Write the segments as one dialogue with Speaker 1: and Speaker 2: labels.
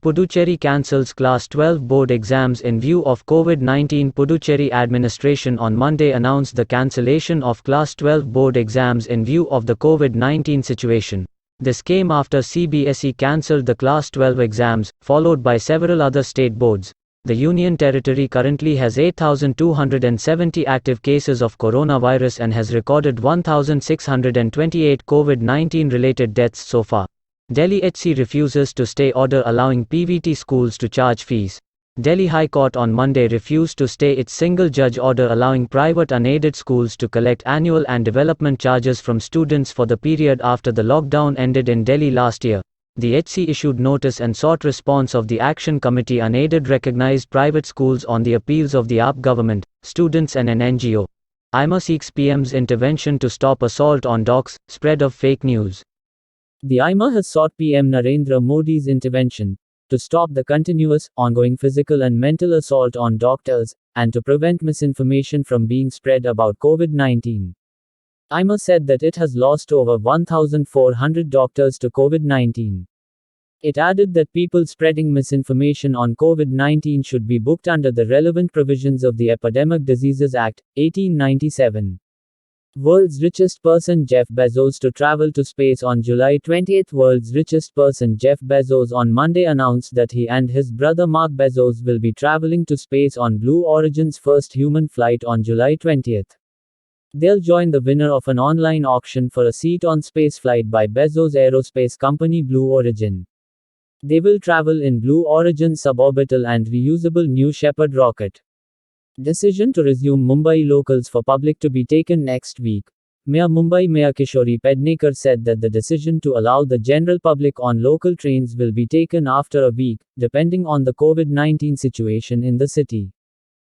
Speaker 1: Puducherry cancels Class 12 board exams in view of COVID-19. Puducherry administration on Monday announced the cancellation of Class 12 board exams in view of the COVID-19 situation. This came after CBSE cancelled the Class 12 exams, followed by several other state boards. The Union Territory currently has 8,270 active cases of coronavirus and has recorded 1,628 COVID-19 related deaths so far. Delhi HC refuses to stay order allowing PVT schools to charge fees. Delhi High Court on Monday refused to stay its single-judge order allowing private unaided schools to collect annual and development charges from students for the period after the lockdown ended in Delhi last year. The HC issued notice and sought response of the Action Committee Unaided Recognized Private Schools on the appeals of the AAP government, students and an NGO. IMA seeks PM's intervention to stop assault on docs, spread of fake news.
Speaker 2: The IMA has sought PM Narendra Modi's intervention to stop the continuous, ongoing physical and mental assault on doctors, and to prevent misinformation from being spread about COVID-19. IMA said that it has lost over 1,400 doctors to COVID-19. It added that people spreading misinformation on COVID-19 should be booked under the relevant provisions of the Epidemic Diseases Act, 1897. World's richest person Jeff Bezos to travel to space on July 20. World's richest person Jeff Bezos on Monday announced that he and his brother Mark Bezos will be traveling to space on Blue Origin's first human flight on July 20. They'll join the winner of an online auction for a seat on spaceflight by Bezos' aerospace company Blue Origin. They will travel in Blue Origin's suborbital and reusable New Shepard rocket. Decision to resume Mumbai locals for public to be taken next week. Mayor Mumbai Mayor Kishori Pednekar said that the decision to allow the general public on local trains will be taken after a week, depending on the COVID-19 situation in the city.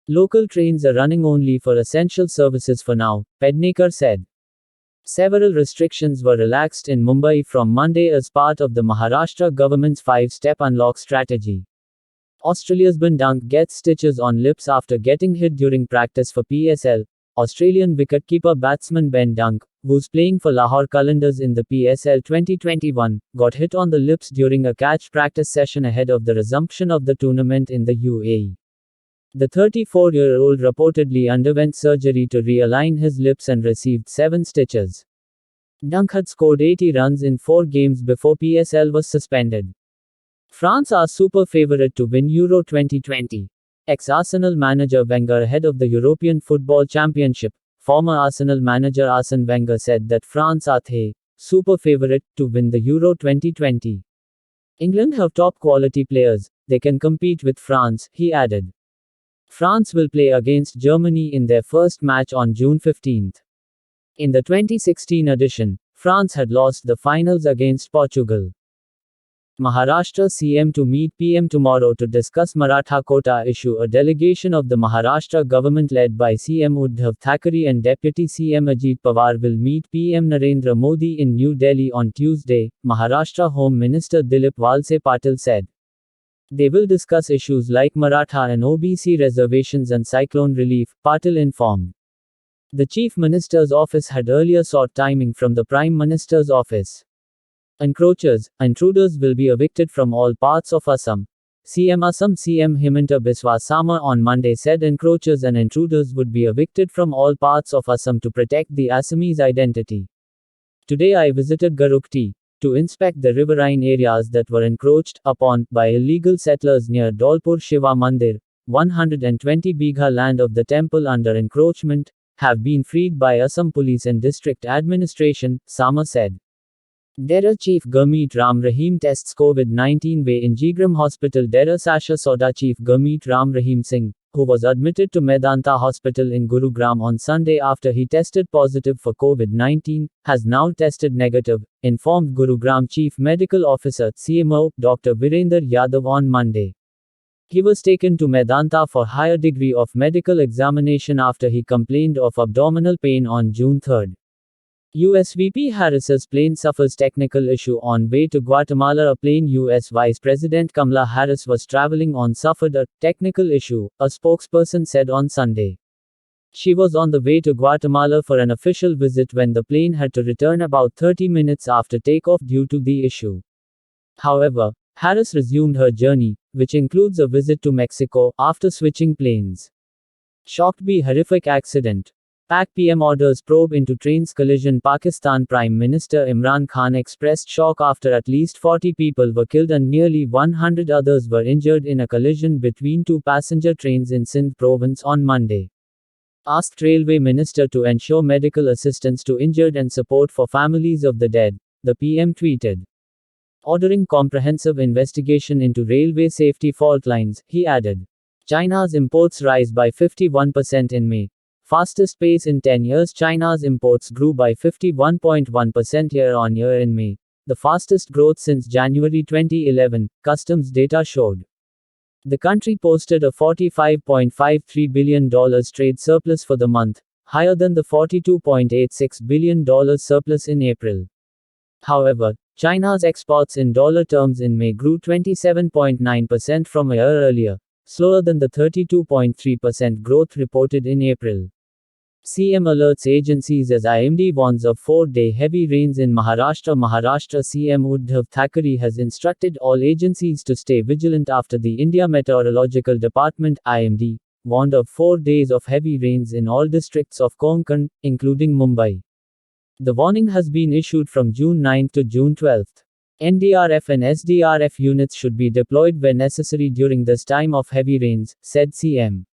Speaker 2: Local trains are running only for essential services for now, Pednekar said. Several restrictions were relaxed in Mumbai from Monday as part of the Maharashtra government's 5-step unlock strategy. Australia's Ben Dunk gets stitches on lips after getting hit during practice for PSL. Australian wicketkeeper batsman Ben Dunk, who's playing for Lahore Qalandars in the PSL 2021, got hit on the lips during a catch practice session ahead of the resumption of the tournament in the UAE. The 34-year-old reportedly underwent surgery to realign his lips and received 7 stitches. Dunk had scored 80 runs in 4 games before PSL was suspended. France are super favorite to win Euro 2020. Ex-Arsenal manager Wenger ahead of the European Football Championship. Former Arsenal manager Arsene Wenger said that France are the super favorite to win the Euro 2020. England have top quality players, they can compete with France, he added. France will play against Germany in their first match on June 15. In the 2016 edition, France had lost the finals against Portugal. Maharashtra CM to meet PM tomorrow to discuss Maratha quota issue. A delegation of the Maharashtra government led by CM Uddhav Thackeray and Deputy CM Ajit Pawar will meet PM Narendra Modi in New Delhi on Tuesday, Maharashtra Home Minister Dilip Walse Patil said. They will discuss issues like Maratha and OBC reservations and cyclone relief, Patil informed. The Chief Minister's office had earlier sought timing from the Prime Minister's office. Encroaches, intruders will be evicted from all parts of Assam. Assam CM Himanta Biswa Sarma on Monday said encroachers and intruders would be evicted from all parts of Assam to protect the Assamese identity. Today I visited Garukhuti to inspect the riverine areas that were encroached upon by illegal settlers near Dholpur Shiva Mandir. 120 bigha land of the temple under encroachment have been freed by Assam Police and District Administration, Sarma said. Dera Chief Gurmeet Ram Rahim tests COVID-19 way in Gurugram Hospital. Dera Sacha Sauda Chief Gurmeet Ram Rahim Singh, who was admitted to Medanta Hospital in Gurugram on Sunday after he tested positive for COVID-19, has now tested negative, informed Gurugram Chief Medical Officer (CMO) Dr. Virender Yadav on Monday. He was taken to Medanta for higher degree of medical examination after he complained of abdominal pain on June 3. US VP Harris's plane suffers technical issue on way to Guatemala. A plane US Vice President Kamala Harris was traveling on suffered a technical issue, a spokesperson said on Sunday. She was on the way to Guatemala for an official visit when the plane had to return about 30 minutes after takeoff due to the issue. However, Harris resumed her journey, which includes a visit to Mexico, after switching planes. Shocked by horrific accident. Pak PM orders probe into train's collision. Pakistan Prime Minister Imran Khan expressed shock after at least 40 people were killed and nearly 100 others were injured in a collision between two passenger trains in Sindh province on Monday. Asked Railway Minister to ensure medical assistance to injured and support for families of the dead, the PM tweeted. Ordering comprehensive investigation into railway safety fault lines, he added. China's imports rise by 51% in May. Fastest pace in 10 years. China's imports grew by 51.1% year-on-year in May, the fastest growth since January 2011, customs data showed. The country posted a $45.53 billion trade surplus for the month, higher than the $42.86 billion surplus in April. However, China's exports in dollar terms in May grew 27.9% from a year earlier, slower than the 32.3% growth reported in April. CM alerts agencies as IMD warns of 4-day heavy rains in Maharashtra. Maharashtra CM Uddhav Thackeray has instructed all agencies to stay vigilant after the India Meteorological Department (IMD) warned of 4 days of heavy rains in all districts of Konkan, including Mumbai. The warning has been issued from June 9 to June 12. NDRF and SDRF units should be deployed where necessary during this time of heavy rains, said CM.